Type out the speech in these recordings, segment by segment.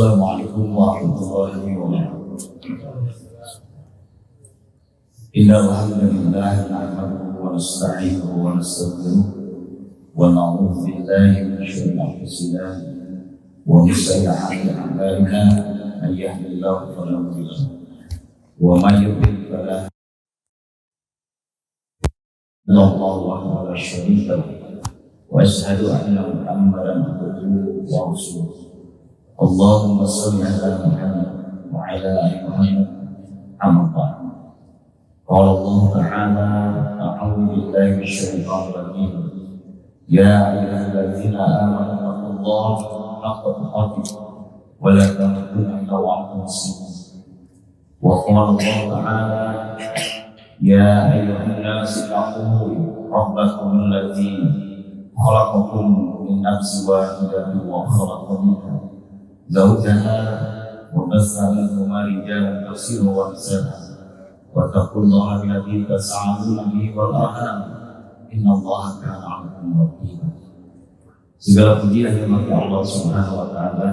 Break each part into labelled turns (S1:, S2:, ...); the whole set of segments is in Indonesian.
S1: Assalamualaikum warahmatullahi wabarakatuh. Innal hamdalillah nahmaduhu wa nasta'inuhu wa nastaghfiruh wa na'udzu billahi min syururi anfusina wa min sayyi'ati a'malina may yahdihillahu fala mudilla lahu wa may yudlil fala hadiya lahu wa la syarika lahu wa asyhadu anna Muhammadan abduhu wa rasuluh. Allahumma shalli ala Muhammad wa ala ali Muhammad amma ba'd. Qala Allah ta'ala a'udzu billahi minasyaitonir rajim. Ya ayyuhalladzina amanu taqullaha haqqa tuqatih wa la tamutunna illa wa antum muslimun. Wa qala Allah ta'ala ya ayyuhan nasu taqu rabbakum alladzi khalaqakum min nafsin wahidatin wa khalaqa minha zawjaha wa bassa minhuma rijalan katsiran wa nisaa wa taqullaha alladzi tas'aluna bihi wal arham innallaha kana 'alaykum raqiba. Segala puji hanya bagi Allah Subhanahu wa taala,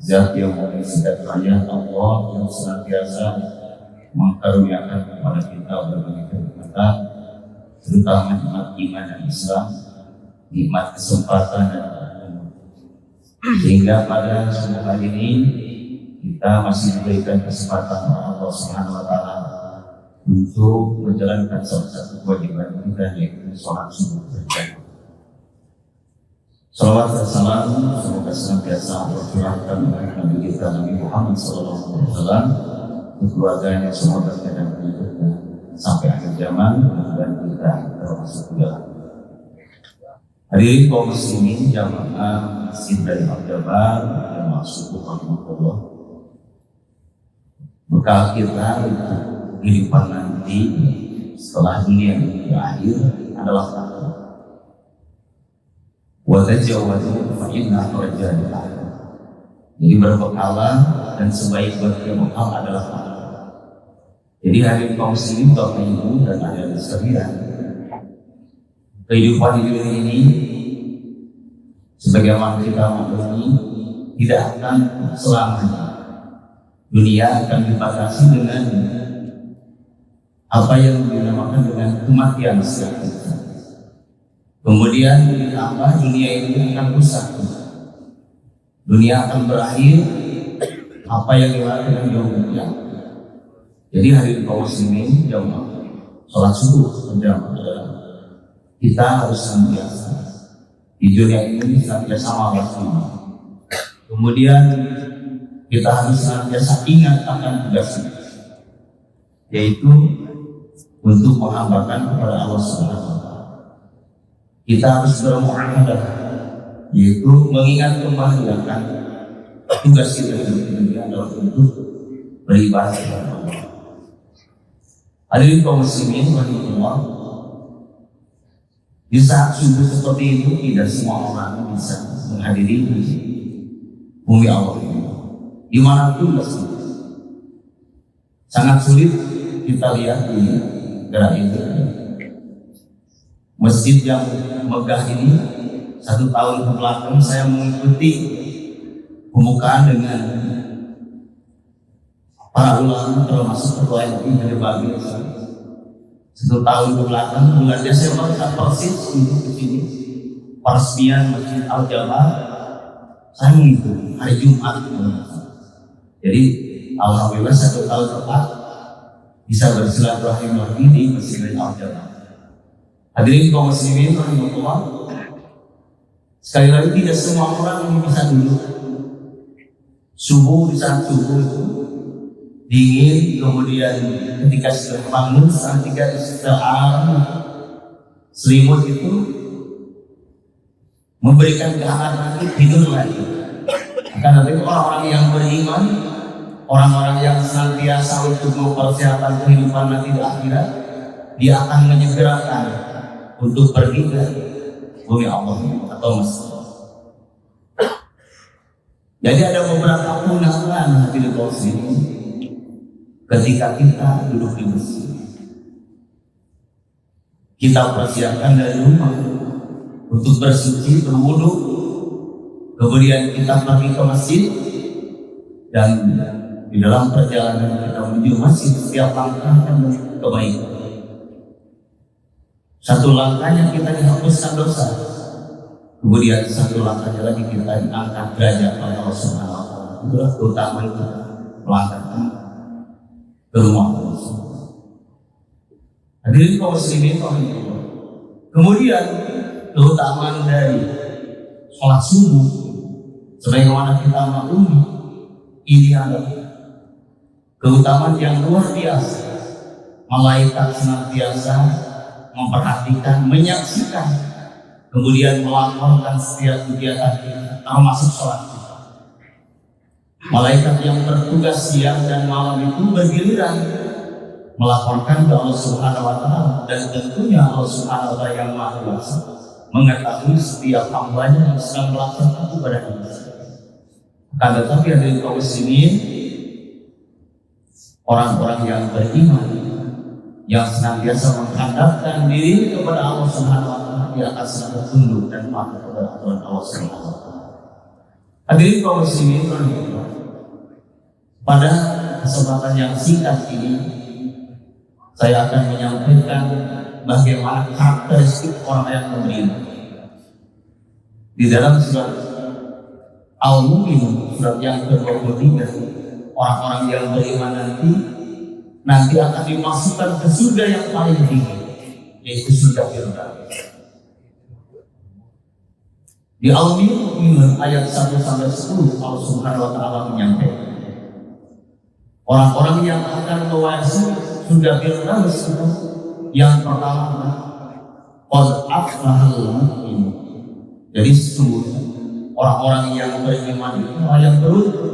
S1: Zat yang Maha Segala Raya, Allah yang senantiasa mengkaruniakan kepada kita berbagai kenikmatan, terutama nikmat iman dan Islam, nikmat kesempatan dan sehingga pada subuh hari ini kita masih diberikan kesempatan oleh Allah Subhanahu wa taala untuk menjalankan salah satu kewajiban kita, yaitu sholat subuh berjamaah. Salawat dan salam semoga senantiasa Allah curahkan kepada Nabi kita Nabi Muhammad SAW, keluarganya, semua dan pengikutnya sampai akhir zaman, dan kita termasuk juga. Hadirin kaum muslimin jamaah Masjid dari Al-Jabar yang masuk rahmatullah. Bekal kita untuk kehidupan nanti setelah dunia ini berakhir adalah takwa. Wa tajawwadu fa inna khairal zadi. Jadi berbekalan dan sebaik-baiknya bekal adalah takwa. Jadi hadirin kaum muslimin, Bapak Ibu dan adik-adik sekalian, kehidupan di dunia ini sebagaimana kita maklumi tidak akan selamanya. Dunia akan dibatasi dengan apa yang dinamakan dengan kematian setiap kita. Kemudian ditambah dunia ini akan rusak. Dunia akan berakhir, apa yang dilakukan dengan dunia. Jadi hadirin kaum muslimin jamaah sholat subuh berjamaah, kita harus senantiasa di dunia ini senantiasa mawas diri. Kemudian kita harus senantiasa ingat akan tugas kita, yaitu untuk menghambakan kepada Allah Subhanahu wa taala. Kita harus bermuamalah, yaitu mengingat kembali akan tugas kita di dunia adalah untuk beribadah kepada Allah. Hadirin kaum muslimin rahimahullah, di saat subuh seperti itu tidak semua orang bisa menghadiri bumi Allah ini. Dimanapun masjid sangat sulit kita lihat di negara ini. Masjid yang megah ini, 1 tahun kebelakang saya mengikuti pembukaan dengan para ulama termasuk ketua MUI dari Bali. 1 tahun kebelakang bulan Desember saya persis untuk di sini peresmian Masjid Al-Jabar, saya mengikuti hari Jumat. Jadi alhamdulillah 1 tahun tepat bisa bersilaturahim lagi di Masjid Al-Jabar. Hadirin kaum muslimin rahimahullah, sekali lagi tidak semua orang ini bisa duduk subuh. Di saat subuh itu dingin, kemudian ketika sudah bangun, ketika istirahat, selimut itu memberikan kehangatan tidur lagi. Karena itu orang-orang yang beriman, orang-orang yang senantiasa untuk mempersiapkan kehidupan nanti di akhirat, dia akan menyegerakan untuk pergi ke bumi Allah atau masjid. Jadi ada beberapa keundangan hadirin kaum muslimin ketika kita duduk di masjid. Kita persiapkan dari rumah untuk bersuci, berwudu, kemudian kita pergi ke masjid Dan di dalam perjalanan kita menuju masjid, setiap langkah akan menuju kebaikan. Satu langkahnya kita dihapuskan dosa, kemudian satu langkahnya lagi kita diangkat derajat oleh Allah Subhanahu wa Ta'ala. Itulah keutamaan kita melangkahkan ke rumah Allah. Hadirin kaum muslimin, kemudian keutamaan dari sholat subuh, sebagaimana kita maklumi, ini adalah keutamaan yang luar biasa. Malaikat senantiasa memperhatikan, menyaksikan, kemudian melaporkan setiap kegiatan kita, termasuk sholat kita. Malaikat yang bertugas siang dan malam itu bergiliran melaporkan ke Allah Subhanahu wa Ta'ala, dan tentunya Allah Subhanahu wa Ta'ala yang Maha Kuasa mengetahui setiap hambanya yang sedang melaksanakan ibadah ini. Akan tetapi hadirin kaum muslimin, orang-orang yang beriman yang senantiasa menghendakkan diri kepada Allah Subhanahu wa Ta'ala, dia akan selalu tunduk dan patuh kepada aturan Allah Subhanahu wa Ta'ala. Hadirin kaum muslimin, pada kesempatan yang singkat ini saya akan menyampaikan bagaimana karakteristik orang yang beriman. Di dalam surat Al-Mu'minun, surat yang ke-23, orang-orang yang beriman nanti akan dimasukkan ke surga yang paling tinggi, yaitu surga Firdaus. Di Al-Mu'minun ayat 1-10 Allah Subhanahu wa Ta'ala menyampaikan orang-orang yang akan mewarisi surga Firdaus itu yang pertama, qad aflahal mu'minun. Jadi sesungguhnya orang-orang yang beriman itu yang beruntung.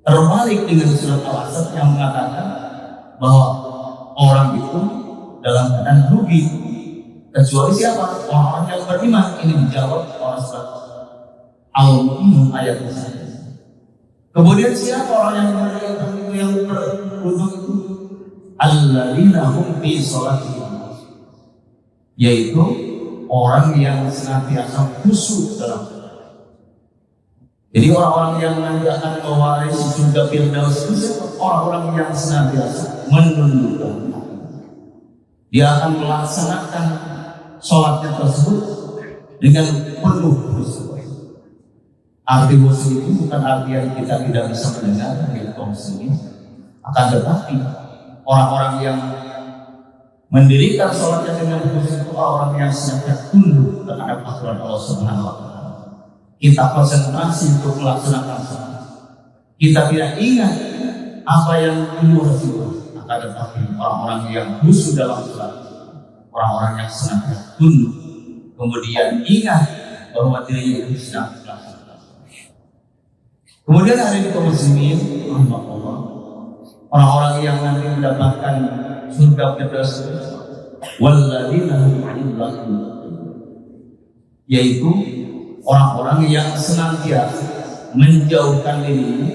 S1: Terbalik dengan surat Al-Asr yang mengatakan bahwa orang itu dalam keadaan rugi, kecuali siapa? Orang-orang yang beriman. Ini dijawab oleh surat Al-Mu'minun ayat 1. Kemudian siapa orang yang beruntung itu? Alladzina hum fi sholatihim, yaitu orang yang senantiasa khusyuk dalam salat. Jadi orang-orang yang nanti akan mewarisi surga Firdaus itu orang-orang yang senantiasa menundukkan. Dia akan melaksanakan sholatnya tersebut dengan penuh khusyuk. Arti khusyuk itu bukan arti yang kita tidak bisa mendengar dari kaum muslimin, akan tetapi orang-orang yang mendirikan sholatnya dengan khusyuk itu orang yang senantiasa tunduk terhadap aturan Allah Subhanahu wa Ta'ala. Kita konsentrasi untuk melaksanakan sholat. Kita tidak ingat apa yang dulu harus, akan tetapi orang-orang yang khusyuk dalam sholat, orang-orang yang senantiasa tunduk, kemudian ingat bahwa dirinya itu sedang melaksanakan. Kemudian hari ini kaum muslimin, Allah, orang-orang yang nanti mendapatkan surga Firdaus, walladzina hum 'anil lagwi, yaitu orang-orang yang senantiasa menjauhkan diri,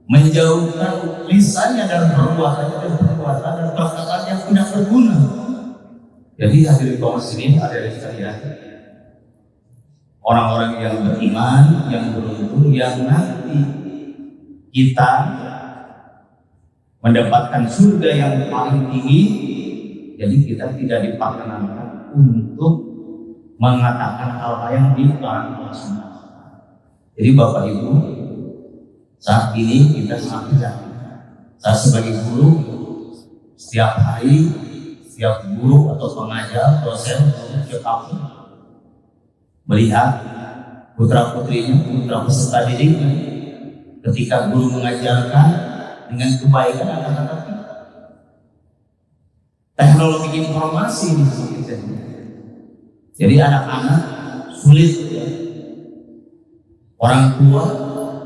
S1: menjauhkan lisannya dan perbuatannya dan perkataan yang tidak berguna. Jadi hadirin kaum muslimin, hadirin sekalian, orang-orang yang beriman, yang beruntung, yang nanti kita mendapatkan surga yang paling tinggi. Jadi kita tidak diperkenankan untuk mengatakan hal-hal yang dilarang Allah Subhanahu wa Ta'ala. Jadi Bapak Ibu, saat ini kita sangat hati. Saya sebagai guru, setiap hari, setiap guru atau pengajar, dosen, siapa melihat putra-putrinya, putra peserta didiknya, ketika guru mengajarkan dengan kebaikan, akan tetapi teknologi informasi ini sulit. Jadi anak-anak sulit, ya. Orang tua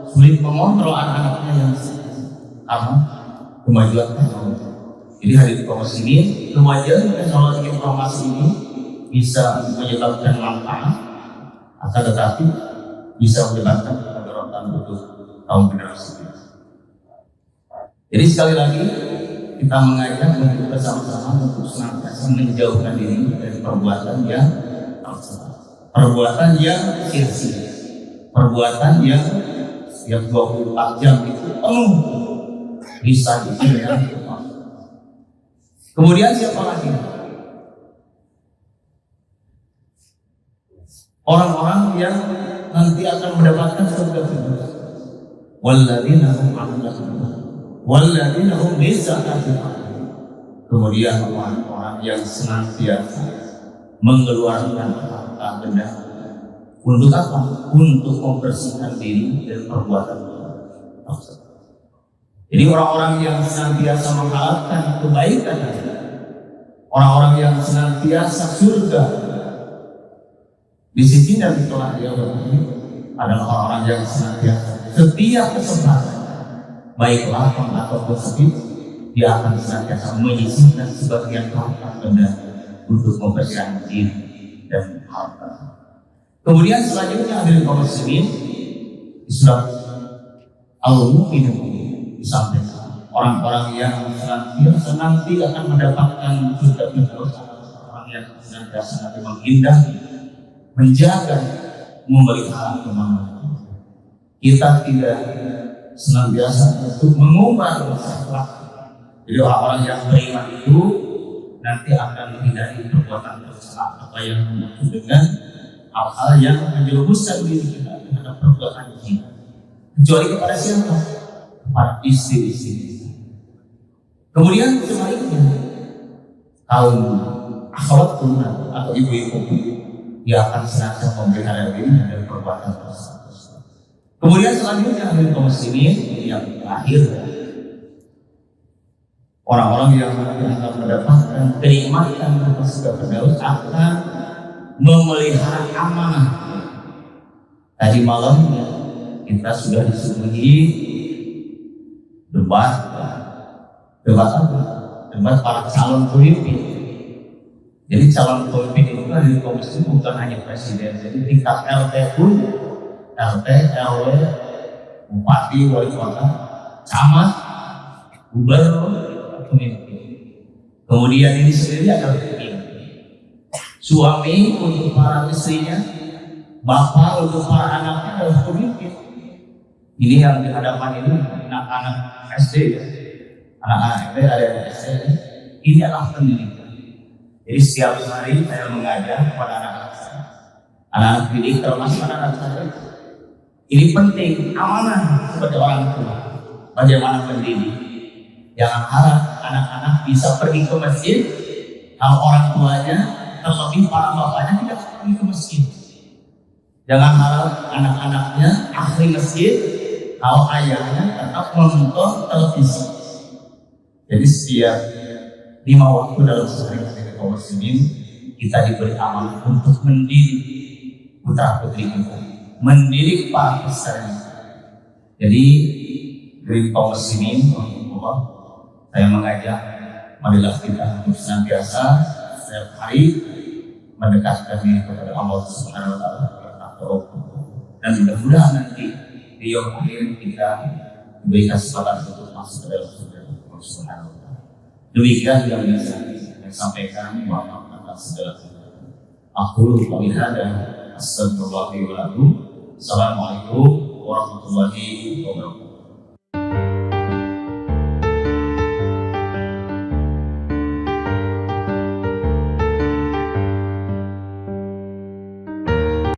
S1: sulit mengontrol anak-anaknya yang karena kemajuan teknologi. Jadi hadirin kaum muslimin, kemajuan teknologi informasi ini bisa menyebabkan manfaat, akan tetapi bisa menyebabkan keberatan untuk kaum generasi. Jadi sekali lagi kita mengajak untuk bersama-sama untuk senantiasa menjauhkan diri dari perbuatan yang tercela, perbuatan yang sia-sia, perbuatan yang Setiap 24 jam itu penuh bisa dengan kemudian siapa lagi? Orang-orang yang nanti akan mendapatkan surga firdaus. Walladzina hum lizakati. Kemudian orang-orang yang senantiasa mengeluarkan harta benda untuk apa? Untuk membersihkan diri dari perbuatan dosa. Jadi orang-orang yang senantiasa mengharapkan kebaikan, orang-orang yang senantiasa surga di sisi Nabi telah dia berkata adalah orang-orang yang senantiasa setiap kesempatan baik lapang ataupun sepi dia akan senantiasa menyisihkan sebagian harta benda untuk membersihkan diri dan harta. Kemudian selanjutnya hadirin kaum muslimin di surat Al-Mu'minun disampaikan orang-orang yang senantiasa nanti akan mendapatkan surga firdaus, orang yang senantiasa nanti menghindari, menjaga, memelihara kemampuan. Kita tidak senantiasa untuk mengumbar akhlak. Jadi orang-orang yang beriman itu nanti akan menghindari perbuatan dosa apa yang dimaksud dengan hal-hal yang menjerumuskan diri kita terhadap perbuatan zina, kecuali kepada siapa? Kepada istri-istri kita. Kemudian sebaliknya kaum akhwat atau ibu-ibu dia akan senantiasa memelihara dirinya dari perbuatan dosa. Kemudian selanjutnya dari kaum muslimin yang terakhir orang-orang yang akan mendapatkan kenikmatan berupa surga firdaus akan memelihara amanah. Tadi malam kita sudah disuguhi debat apa? Debat para calon pemimpin. Jadi calon pemimpin itu kan di komisi bukan hanya presiden, jadi tingkat RT pun, RT, RW, bupati, wali kota, camat, gubernur, pemimpin. Kemudian ini sendiri adalah pemimpin. Suami untuk para istrinya, bapak untuk para anaknya adalah pemimpin. Ini yang di hadapan ini anak-anak SD ya. Anak-anak SD ada yang SD. Ini adalah pendidikan. Jadi setiap hari saya mengajar kepada anak-anak saya. Anak-anak didik termasuk anak-anak saya. Ini penting, amanah sebagai orang tua. Bagaimana mendidik? Jangan harap anak-anak bisa pergi ke masjid kalau orang tuanya terlebih para bapaknya tidak pergi ke masjid. Jangan harap anak-anaknya ahli masjid kalau ayahnya tetap menonton televisi. Jadi setiap 5 waktu dalam sehari ketika kaum muslimin kita diberi amanah untuk mendidik putra putri kita, mendidik para peserta. Jadi dari kaum muslimin, saya mengajak marilah kita untuk senantiasa setiap hari mendekatkan diri kepada Allah Subhanahu wa taala dan mudah-mudahan nanti di yaum akhir kita diberi kesempatan untuk masuk ke dalam surga Allah Subhanahu wa taala. Demikian yang bisa saya sampaikan, mohon maaf atas segala kesalahan. Aku qouli hada astaghfirullah wa lakum. Assalamualaikum warahmatullahi wabarakatuh.